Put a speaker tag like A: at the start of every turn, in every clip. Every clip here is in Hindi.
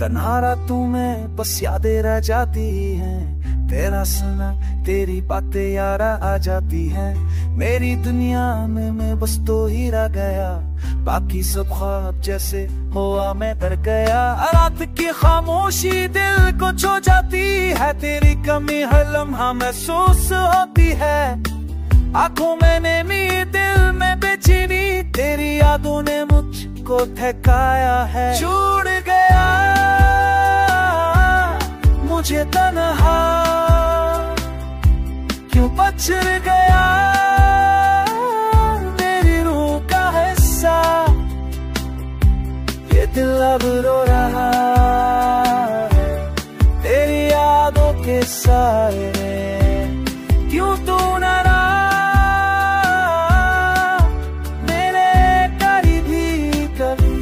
A: तन्हा रातों में बस यादें रह जाती हैं, तेरा सुना तेरी बातें यारा आ जाती हैं। मेरी दुनिया में मैं बस तो ही रह गया, बाकी सब ख्वाब जैसे हुआ मैं डर गया। रात की खामोशी दिल को छू जाती है, तेरी कमी हर लम्हा महसूस होती है। आंखों में नमी दिल में बेचैनी, तेरी यादों ने मुझको थकाया है। छूट गया मुझे तन्हा, क्यों पछड़ गया मेरी रूह का हिस्सा। ये दिल अब रो रहा है तेरी यादों के साए। क्यों तू न रहा मेरे करीब भी कभी,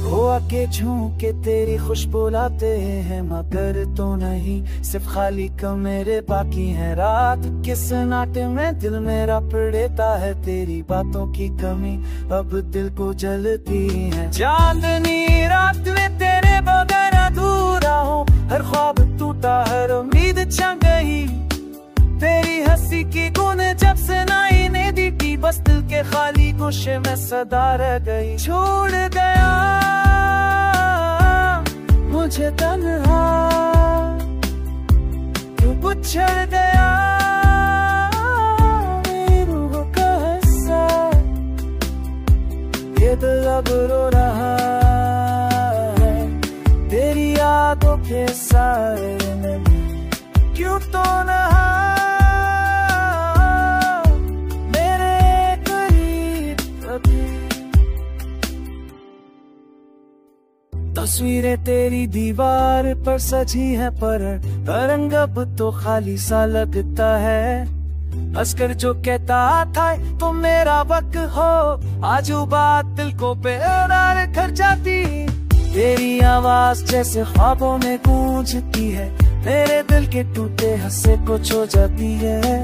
A: हो आके झूके तेरी खुशबू लाते हैं, मगर तो नहीं सिर्फ खाली कमरे बाकी हैं। रात के सन्नाटे में दिल मेरा पड़ता है, तेरी बातों की कमी अब दिल को जलती है। चांदनी रात में तेरे बगैर अधूरा हूँ, हर ख्वाब टूटा हर उम्मीद छन गई। तेरी हंसी की गुन जब सुनाई नहीं दी, बस दिल के खाली गोशे में सदा रह गई। छोड़ गया मुझे तन्हा, क्यों पछड़ गया मेरी रूह का हिस्सा। ये दिल अब रो रहा है तेरी यादों के साए में। क्यों तो नहा मेरे करीब कभी। तस्वीरें तेरी दीवार पर सजी हैं, पर रंग अब तो खाली सा लगता है। हंसकर जो कहता था तुम मेरा वक्त हो, आजू बात दिल को बेकरार कर जाती। तेरी आवाज जैसे ख्वाबों में गूंजती है, मेरे दिल के टूटे हंसे को छो जाती है।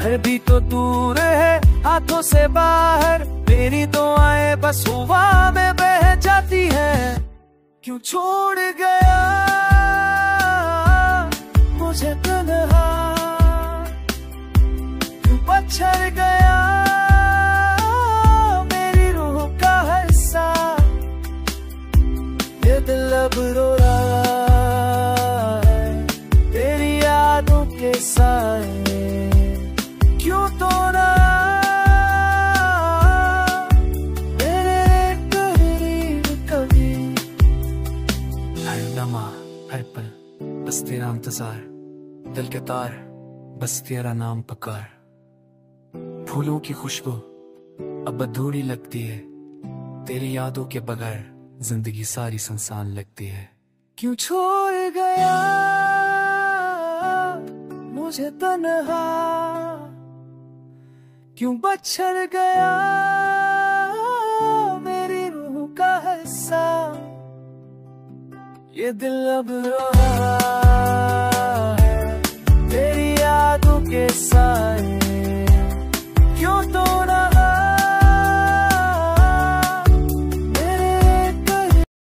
A: हर भी तो दूर है हाथों से बाहर, मेरी दुआएं बस हवा में बह जाती है। क्यों छोड़ गया मुझे तन्हा, क्यों पछड़ गया मेरी रूह का हिस्सा। ये दिल अब रो रहा है तेरी यादों के साए। क्यों तो ना हर पल बस तेरा इंतजार, दिल के तार बस तेरा नाम पुकार। फूलों की खुशबू अब अधूरी लगती है, तेरी यादों के बगैर जिंदगी सारी सुनसान लगती है। क्यों छोड़ गया मुझे तन्हा, क्यों बछड़ गया मेरी रूह का हिस्सा। ये दिल अब रो रहा है तेरी यादों के साए।